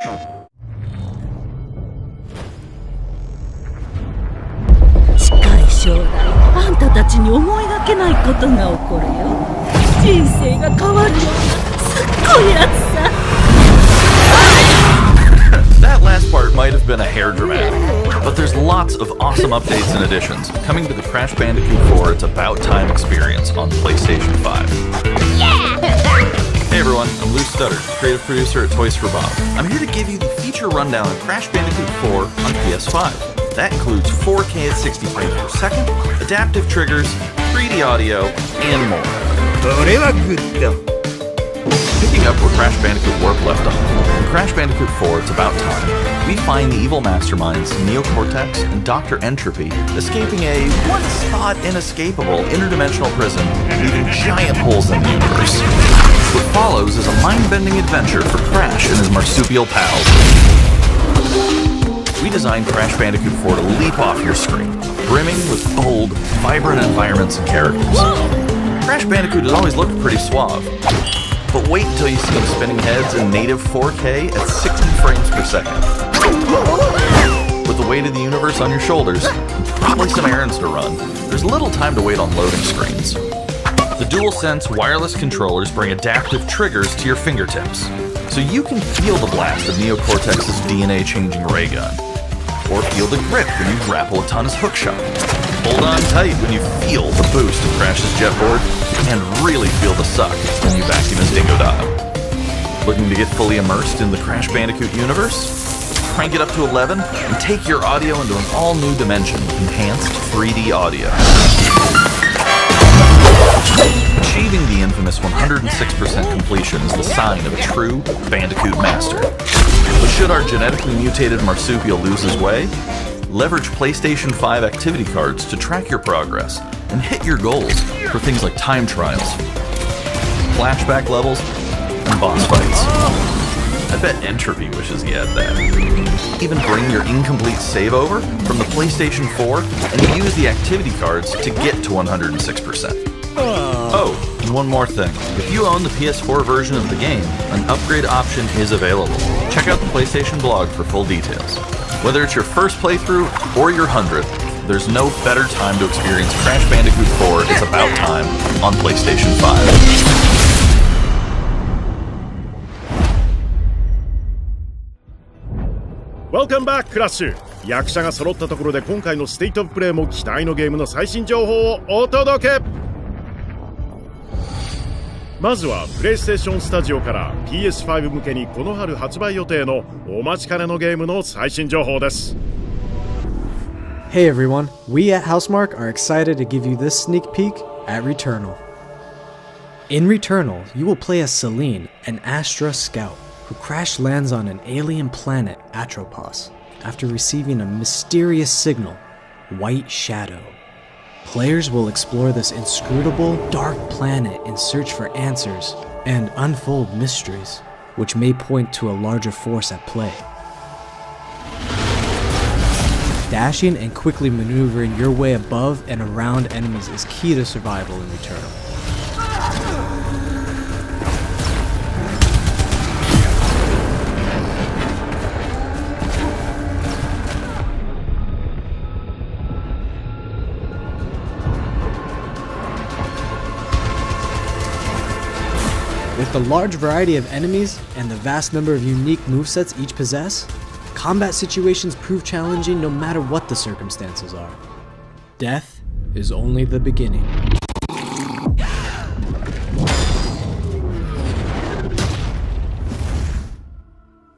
近い将来、あんたたちに思いがけないことが起こるよ。人生が変わるようなすっごいやつさ。That last part might have been a hair dramatic, but there's lots of awesome updates and additions coming to the Crash Bandicoot 4 It's About Time experience on PlayStation 5. Hey everyone, I'm Lou Stutter, creative producer at Toys for Bob. I'm here to give you the feature rundown of Crash Bandicoot 4 on PS5. That includes 4K at 60 frames per second, adaptive triggers, 3D audio, and more. Picking up where Crash Bandicoot Warp left off, in Crash Bandicoot 4 It's About Time, we find the evil masterminds Neo Cortex and Dr. Entropy escaping a once-thought inescapable interdimensional prison, leaving giant holes in the universe. What follows is a mind-bending adventure for Crash and his marsupial pals. We designed Crash Bandicoot 4 to leap off your screen, brimming with bold, vibrant environments and characters. Crash Bandicoot has always looked pretty suave. But wait until you see them spinning heads in native 4K at 60 frames per second. With the weight of the universe on your shoulders, and probably some errands to run, there's little time to wait on loading screens. The DualSense wireless controllers bring adaptive triggers to your fingertips, so you can feel the blast of Neocortex's DNA-changing ray gun, or feel the grip when you grapple a Tun's hookshot. Hold on tight when you feel the boost of Crash's jetboard, and really feel the suck when you vacuum his Dingodile. Looking to get fully immersed in the Crash Bandicoot universe? Crank it up to 11 and take your audio into an all-new dimension with enhanced 3D audio. Achieving the infamous 106% completion is the sign of a true Bandicoot master. But should our genetically mutated marsupial lose his way? Leverage PlayStation 5 activity cards to track your progress and hit your goals for things like time trials, flashback levels, and boss fights. I bet Entropy wishes he had that. Even bring your incomplete save over from the PlayStation 4 and use the activity cards to get to 106%. Oh, and one more thing. If you own the PS4 version of the game, an upgrade option is available. Check out the PlayStation blog for full details. Whether it's your first playthrough or your 100th, there's no better time to experience Crash Bandicoot 4 It's About Time on PlayStation 5. Welcome back, クラッシュ。役者が揃ったところで今回のステイトオブプレイも期待のゲームの最新情報をお届け。まずはプレイステーションスタジオから PS5 向けにこの春発売予定のお待ちかねのゲームの最新情報です。Hey everyone, we at Housemarque are excited to give you this sneak peek at Returnal. In Returnal, you will play as Celine, an Astra scout, who crash lands on an alien planet, Atropos, after receiving a mysterious signal, White Shadow. Players will explore this inscrutable, dark planet in search for answers and unfold mysteries, which may point to a larger force at play. Dashing and quickly maneuvering your way above and around enemies is key to survival in Returnal. With the large variety of enemies and the vast number of unique movesets each possess, combat situations prove challenging no matter what the circumstances are. Death is only the beginning.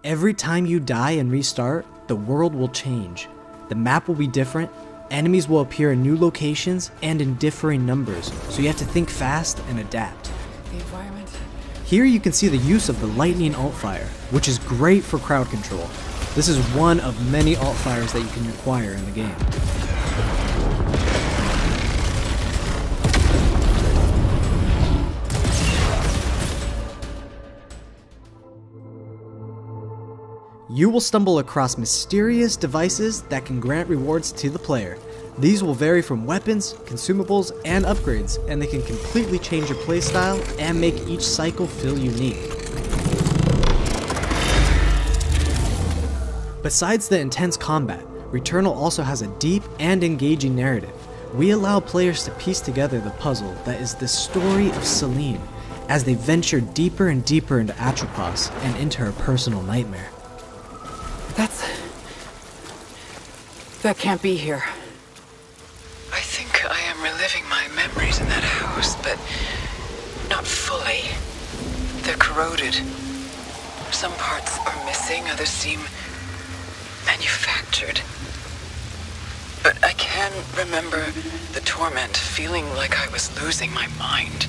Every time you die and restart, the world will change. The map will be different, enemies will appear in new locations and in differing numbers, so you have to think fast and adapt. Here you can see the use of the lightning alt-fire, which is great for crowd control. This is one of many alt-fires that you can acquire in the game. You will stumble across mysterious devices that can grant rewards to the player. These will vary from weapons, consumables, and upgrades, and they can completely change your playstyle and make each cycle feel unique. Besides the intense combat, Returnal also has a deep and engaging narrative. We allow players to piece together the puzzle that is the story of Celine as they venture deeper and deeper into Atropos and into her personal nightmare. That can't be here. I think I am reliving my memories in that house, but not fully. They're corroded. Some parts are missing, others seem manufactured. But I can remember the torment, feeling like I was losing my mind.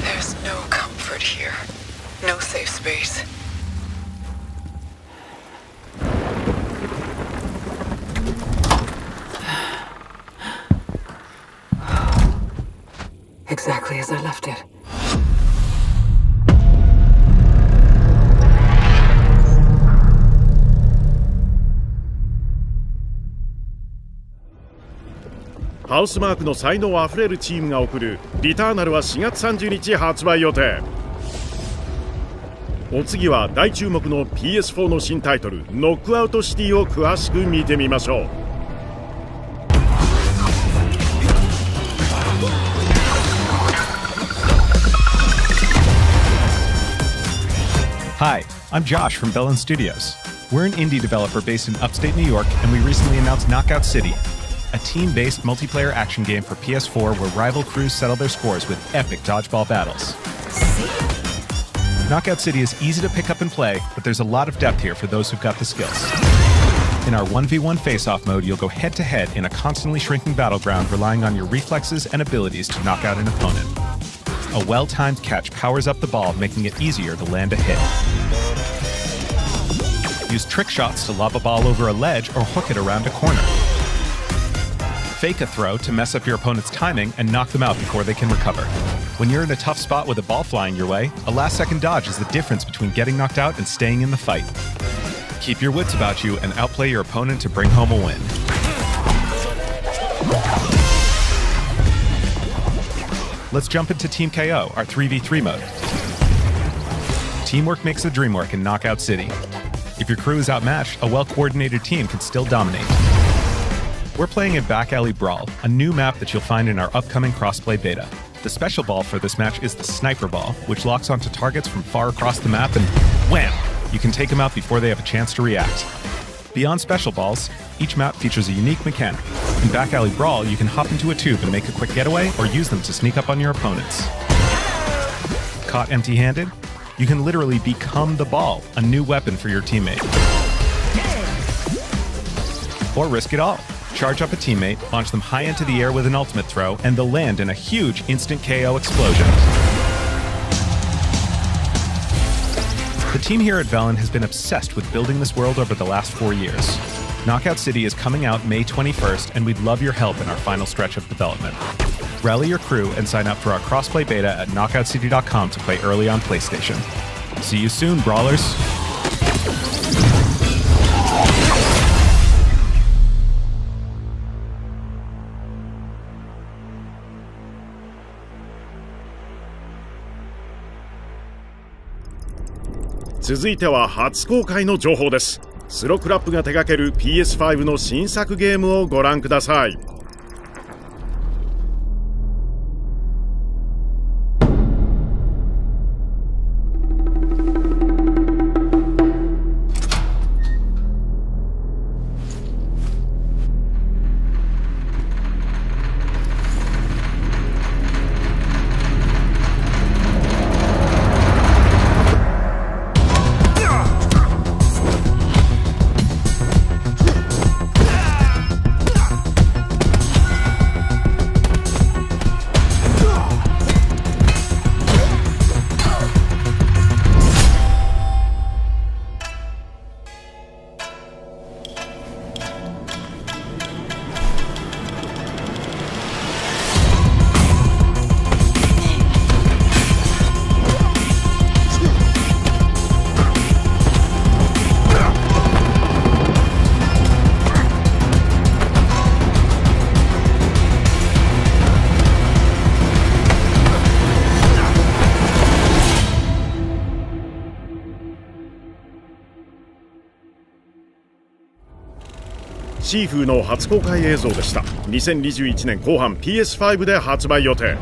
There's no comfort here. No safe space. Exactly as I left it.ハウスマークの才能あふれるチームが送るリターナルは4月30日発売予定。お次は大注目の PS4 の新タイトルノックアウトシティを詳しく見てみましょう。Hi, I'm Josh from Bellin Studios. We're an indie developer based in upstate New York, and we recently announced Knockout City, a team-based multiplayer action game for PS4 where rival crews settle their scores with epic dodgeball battles. Knockout City is easy to pick up and play, but there's a lot of depth here for those who've got the skills. In our 1v1 face-off mode, you'll go head-to-head in a constantly shrinking battleground, relying on your reflexes and abilities to knock out an opponent. A well-timed catch powers up the ball, making it easier to land a hit. Use trick shots to lob a ball over a ledge or hook it around a corner. Fake a throw to mess up your opponent's timing and knock them out before they can recover. When you're in a tough spot with a ball flying your way, a last-second dodge is the difference between getting knocked out and staying in the fight. Keep your wits about you and outplay your opponent to bring home a win. Let's jump into Team KO, our 3v3 mode. Teamwork makes the dream work in Knockout City. If your crew is outmatched, a well-coordinated team can still dominate. We're playing a Back Alley Brawl, a new map that you'll find in our upcoming crossplay beta. The special ball for this match is the Sniper Ball, which locks onto targets from far across the map and wham! You can take them out before they have a chance to react. Beyond special balls, each map features a unique mechanic. In Back Alley Brawl, you can hop into a tube and make a quick getaway or use them to sneak up on your opponents. Caught empty-handed? You can literally become the ball, a new weapon for your teammate. Or risk it all. Charge up a teammate, launch them high into the air with an ultimate throw, and they'll land in a huge instant KO explosion. The team here at Velen has been obsessed with building this world over the last 4 years. Knockout City is coming out May 21st, and we'd love your help in our final stretch of development. Rally your crew and sign up for our crossplay beta at knockoutcity.com to play early on PlayStation. See you soon, brawlers!続いては初公開の情報です。スロクラップが手掛ける PS5 の新作ゲームをご覧ください。新しい風の初公開映像でした。2021年後半 PS5 で発売予定。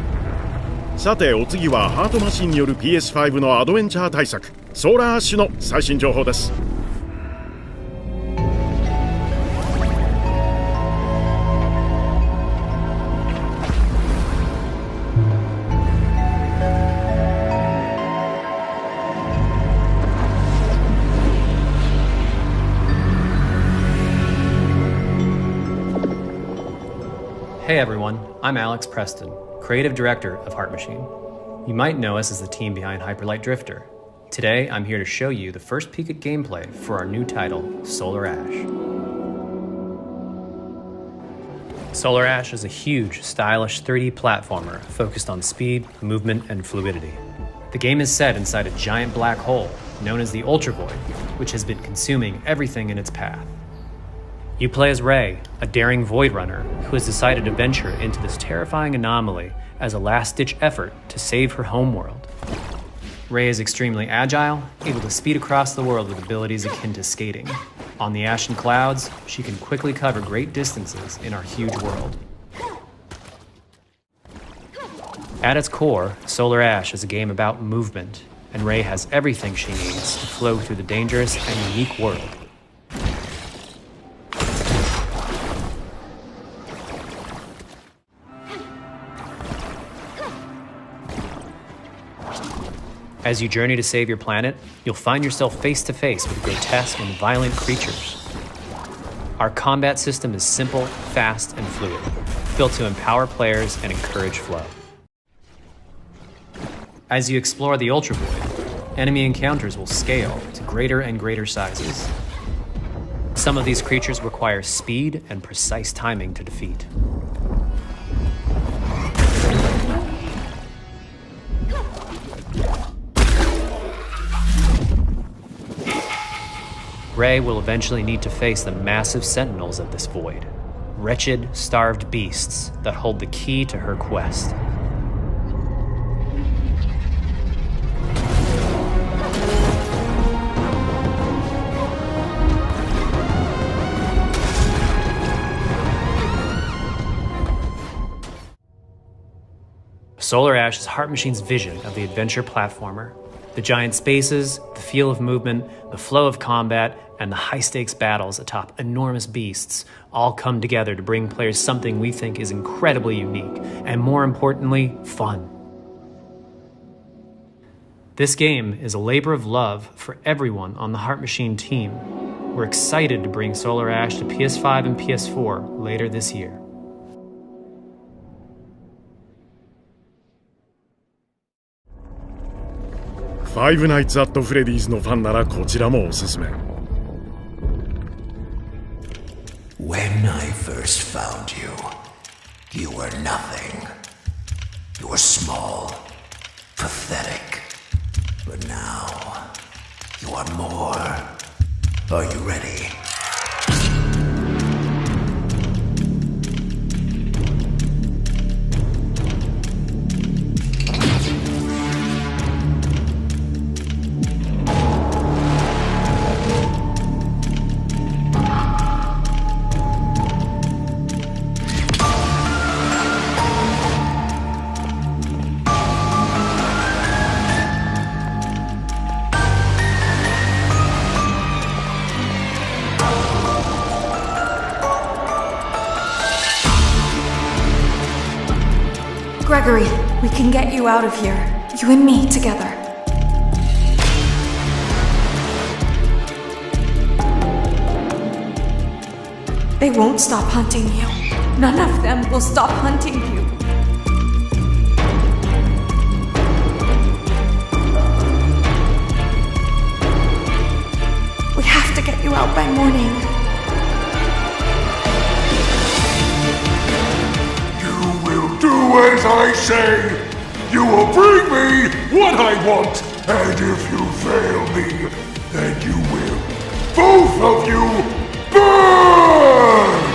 さてお次はハートマシンによる PS5 のアドベンチャー大作ソーラーアッシュの最新情報です。Hey everyone, I'm Alex Preston, creative director of Heart Machine. You might know us as the team behind Hyperlight Drifter. Today, I'm here to show you the first peek at gameplay for our new title, Solar Ash. Solar Ash is a huge, stylish 3D platformer focused on speed, movement, and fluidity. The game is set inside a giant black hole, known as the Ultra Void, which has been consuming everything in its path. You play as Ray, a daring Void Runner who has decided to venture into this terrifying anomaly as a last-ditch effort to save her homeworld. Ray is extremely agile, able to speed across the world with abilities akin to skating. On the ash and clouds, she can quickly cover great distances in our huge world. At its core, Solar Ash is a game about movement, and Ray has everything she needs to flow through the dangerous and unique world. As you journey to save your planet, you'll find yourself face to face with grotesque and violent creatures. Our combat system is simple, fast, and fluid, built to empower players and encourage flow. As you explore the Ultra Void, enemy encounters will scale to greater and greater sizes. Some of these creatures require speed and precise timing to defeat. Ray will eventually need to face the massive sentinels of this void, wretched, starved beasts that hold the key to her quest. Solar Ash is Heart Machine's vision of the adventure platformer. The giant spaces, the feel of movement, the flow of combat, and the high-stakes battles atop enormous beasts all come together to bring players something we think is incredibly unique, and more importantly, fun. This game is a labor of love for everyone on the Heart Machine team. We're excited to bring Solar Ash to PS5 and PS4 later this year. Five Nights at Freddy's のファンならこちらもおすすめ。When I first found you, you were nothing. You were small, pathetic. But now, you are more. Are you ready? Gregory, we can get you out of here. You and me together. They won't stop hunting you. None of them will stop hunting you. We have to get you out by morning. Do as I say! You will bring me what I want! And if you fail me, then you will, both of you, burn!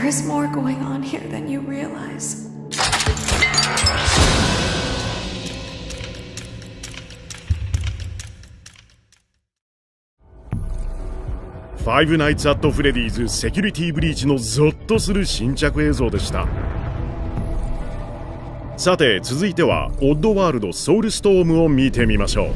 There is more going on here than you realize. Five Nights at Freddy's セキュリティブリーチのゾッとする新着映像でした。さて続いてはオッドワールドソウルストームを見てみましょう。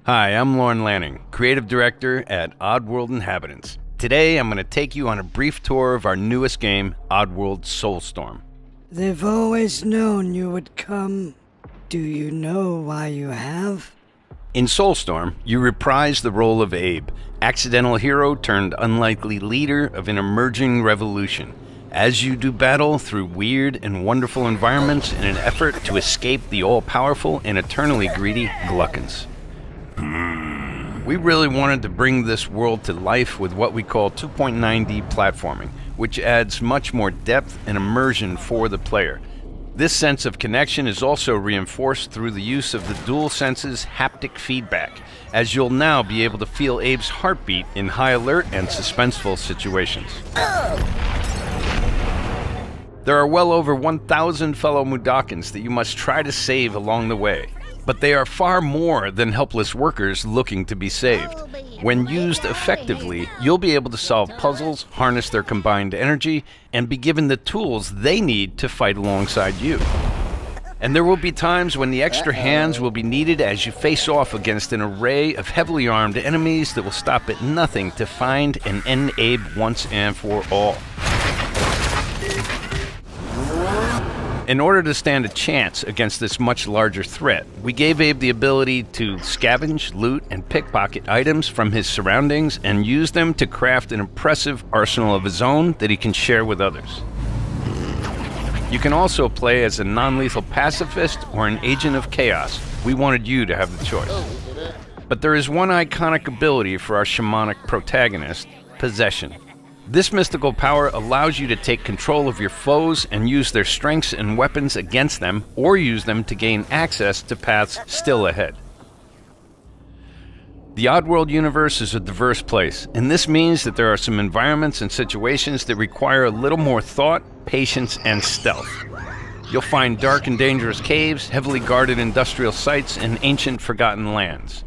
Hi, I'm Lauren Lanning, Creative Director at Oddworld Inhabitants. Today I'm going to take you on a brief tour of our newest game, Oddworld Soulstorm. They've always known you would come. Do you know why you have? In Soulstorm, you reprise the role of Abe, accidental hero turned unlikely leader of an emerging revolution, as you do battle through weird and wonderful environments in an effort to escape the all-powerful and eternally greedy Gluckins. We really wanted to bring this world to life with what we call 2.9D platforming, which adds much more depth and immersion for the player. This sense of connection is also reinforced through the use of the DualSense's haptic feedback, as you'll now be able to feel Abe's heartbeat in high alert and suspenseful situations. There are well over 1,000 fellow Mudokons that you must try to save along the way, but they are far more than helpless workers looking to be saved. When used effectively, you'll be able to solve puzzles, harness their combined energy, and be given the tools they need to fight alongside you. And there will be times when the extra hands will be needed as you face off against an array of heavily armed enemies that will stop at nothing to find and end Abe once and for all. In order to stand a chance against this much larger threat, we gave Abe the ability to scavenge, loot, and pickpocket items from his surroundings and use them to craft an impressive arsenal of his own that he can share with others. You can also play as a non-lethal pacifist or an agent of chaos. We wanted you to have the choice. But there is one iconic ability for our shamanic protagonist, Possession. This mystical power allows you to take control of your foes and use their strengths and weapons against them, or use them to gain access to paths still ahead. The Oddworld universe is a diverse place, and this means that there are some environments and situations that require a little more thought, patience, and stealth. You'll find dark and dangerous caves, heavily guarded industrial sites, and ancient forgotten lands.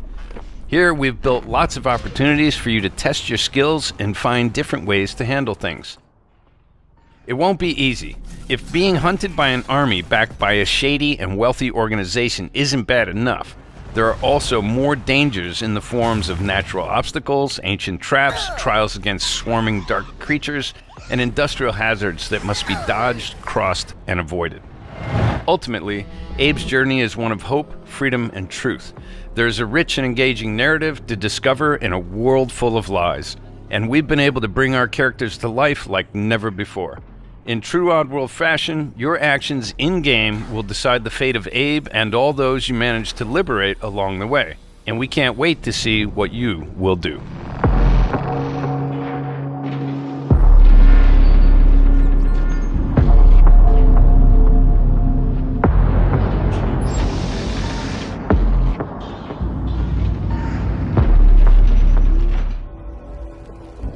Here, we've built lots of opportunities for you to test your skills and find different ways to handle things. It won't be easy. If being hunted by an army backed by a shady and wealthy organization isn't bad enough, there are also more dangers in the forms of natural obstacles, ancient traps, trials against swarming dark creatures, and industrial hazards that must be dodged, crossed, and avoided. Ultimately, Abe's journey is one of hope, freedom, and truth. There is a rich and engaging narrative to discover in a world full of lies, and we've been able to bring our characters to life like never before. In true Oddworld fashion, your actions in-game will decide the fate of Abe and all those you manage to liberate along the way, and we can't wait to see what you will do.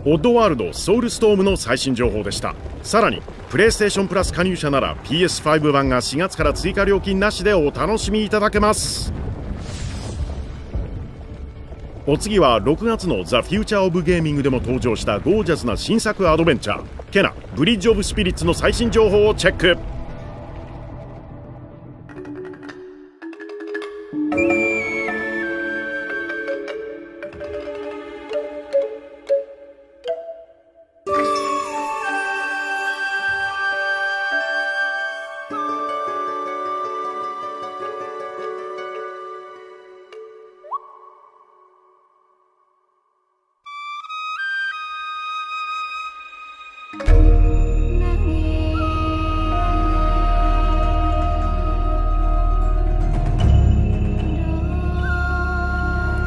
オッドワールドソウルストームの最新情報でした。さらにプレイステーションプラス加入者なら PS5 版が4月から追加料金なしでお楽しみいただけます。お次は6月のザ・フューチャー・オブ・ゲーミングでも登場したゴージャスな新作アドベンチャーケナ・ブリッジ・オブ・スピリッツの最新情報をチェック。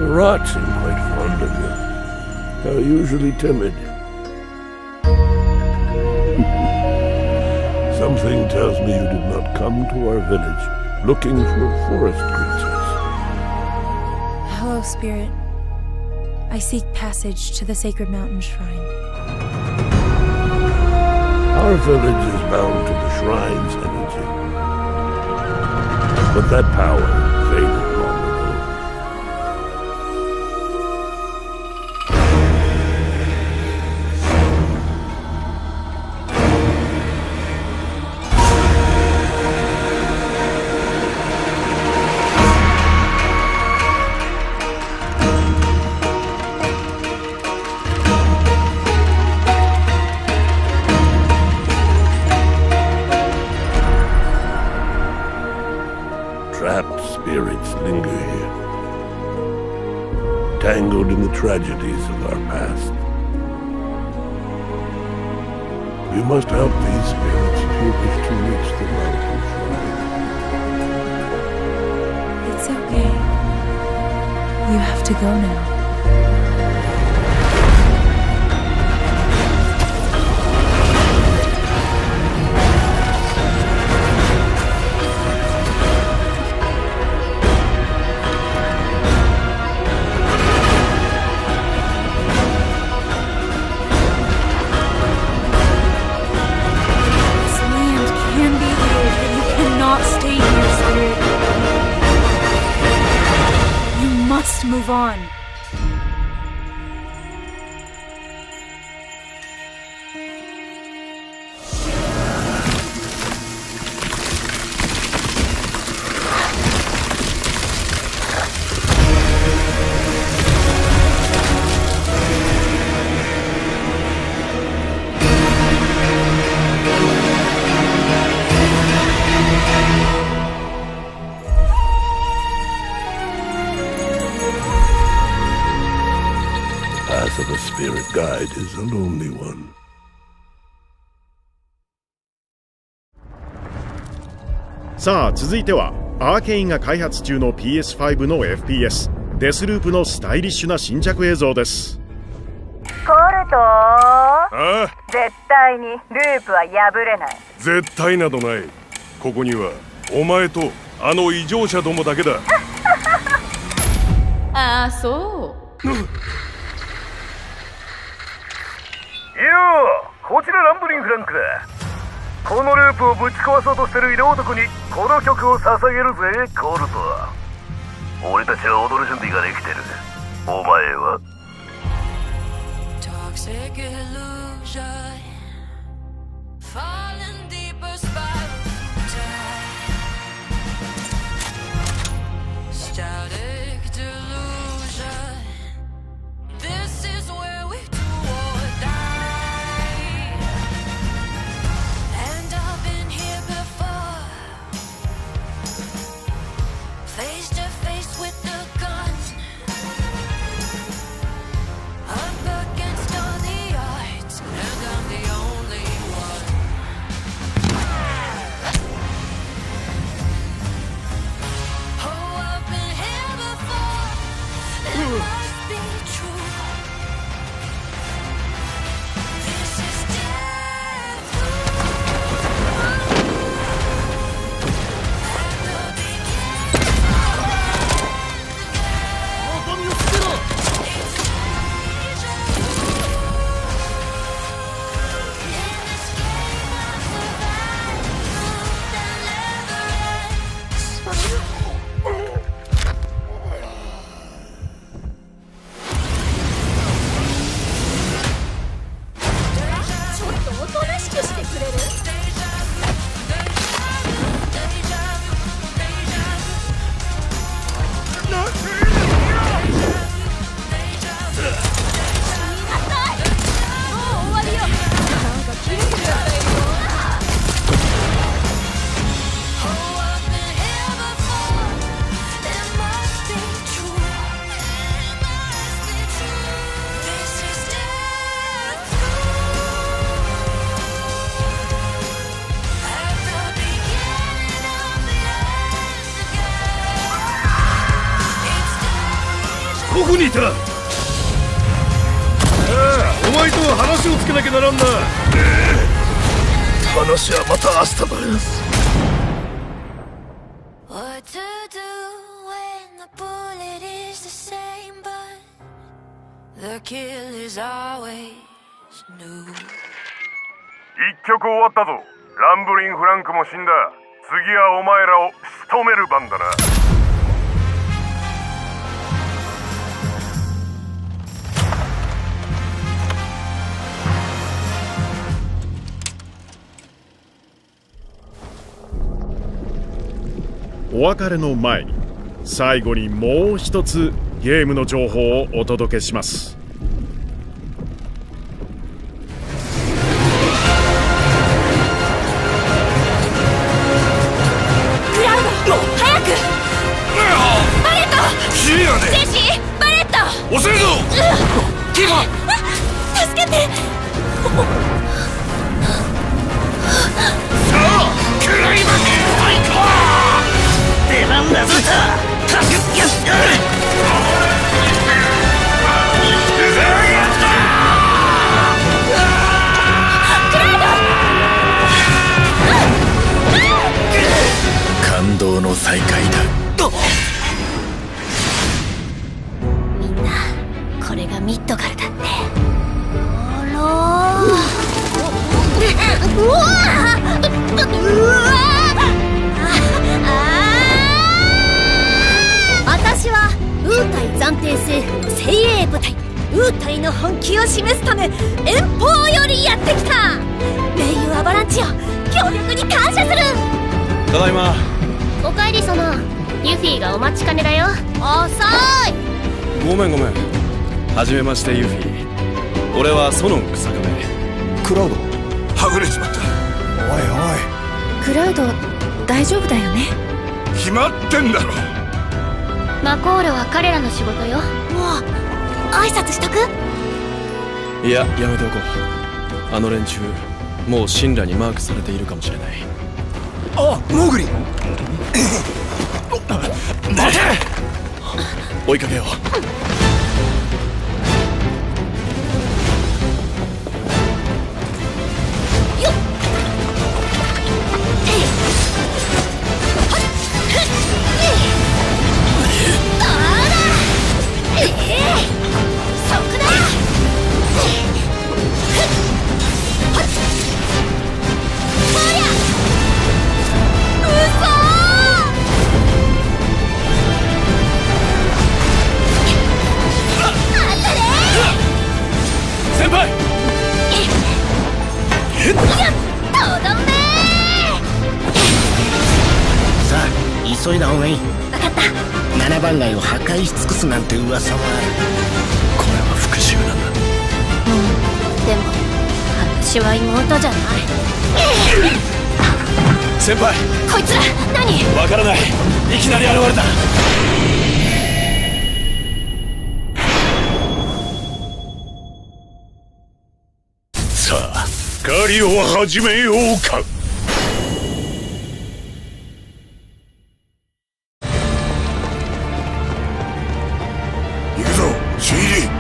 The rats seem quite fond of you. They're usually timid. Something tells me you did not come to our village looking for forest creatures. Hello, Spirit. I seek passage to the sacred mountain shrine. Our village is bound to the shrine's energy. But that power faded long ago. Trapped spirits linger here, tangled in the tragedies of our past. You must help these spirits if you wish to reach the mountain shrine. It's okay. You have to go now. Move on. Of a spirit guide is a lonely one. さあ続いてはアーケインが開発中の PS5 の FPS デスループのスタイリッシュな新着映像です。コルトー、絶対にループは破れない。絶対などない。ここにはお前とあの異常者どもだけだ。ああ、そう。こちらランブリン・フランクだ。このループをぶち壊そうとしてる色男にこの曲を捧げるぜ、コルト。俺たちは踊る準備ができてる。お前はここにいた。お前と話をつけなきゃならんな。話はまた明日だ。一曲終わったぞ。ランブリン・フランクも死んだ。次はお前らを仕留める番だな。お別れの前に最後にもう一つゲームの情報をお届けします。クラウド、早く！バレット！ジェシー、バレット！遅いぞ！ケガ！助けて！さあ、クライマックスファイト！出番だぞ！感動の再会だ。みんな、これがミッドガルだって。うわ私はウータイ暫定政府の精鋭部隊ウータイの本気を示すため遠方よりやってきた名優アバランチよ、協力に感謝する。ただいま。おかえり様。ユフィがお待ちかねだよ。遅い。ごめん。はじめましてユフィ。俺はソノン草壁。クラウドはぐれちまった。おいクラウド大丈夫だよね。決まってんだろ。マコールは彼らの仕事よ。もう挨拶しとく？いや、やめておこう。あの連中もう神羅にマークされているかもしれない。あ、モーグリ待て！追いかけよう。急いだ方がいい。分かった。7番街を破壊し尽くすなんて噂もある。これは復讐なんだ。でも私は妹じゃない。先輩、こいつら何？わからない。いきなり現れた。さあ、狩りを始めようか。行くぞ、シーリー。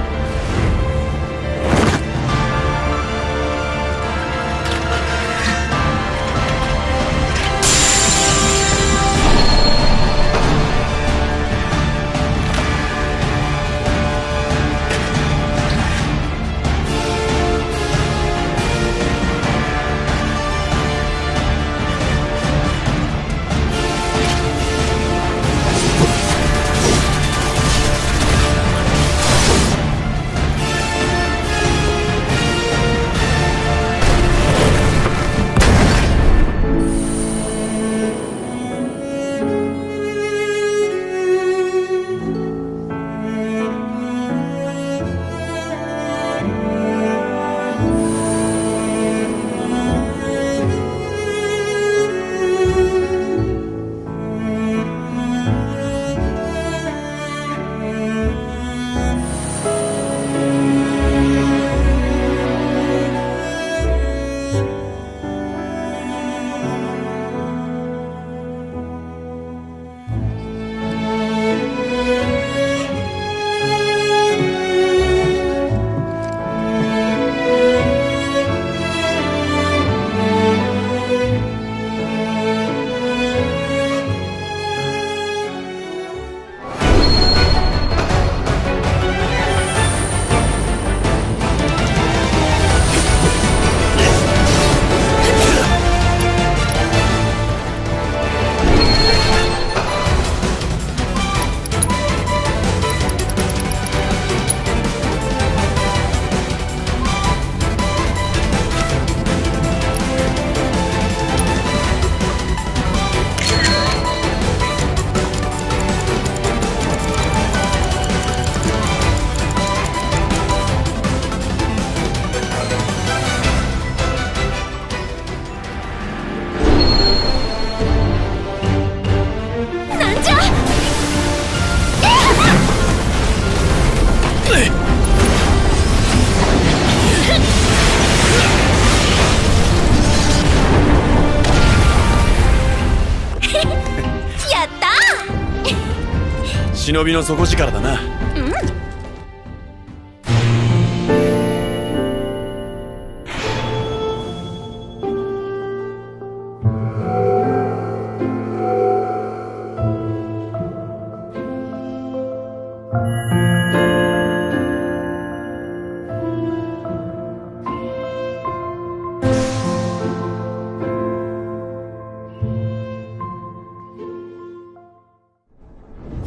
忍びの底力だな。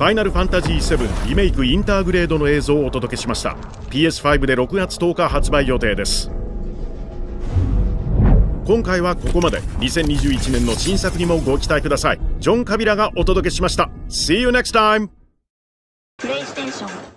ファイナルファンタジー7リメイクインターグレードの映像をお届けしました。 PS5 で6月10日発売予定です。今回はここまで。2021年の新作にもご期待ください。ジョン・カビラがお届けしました。See you next time! PlayStation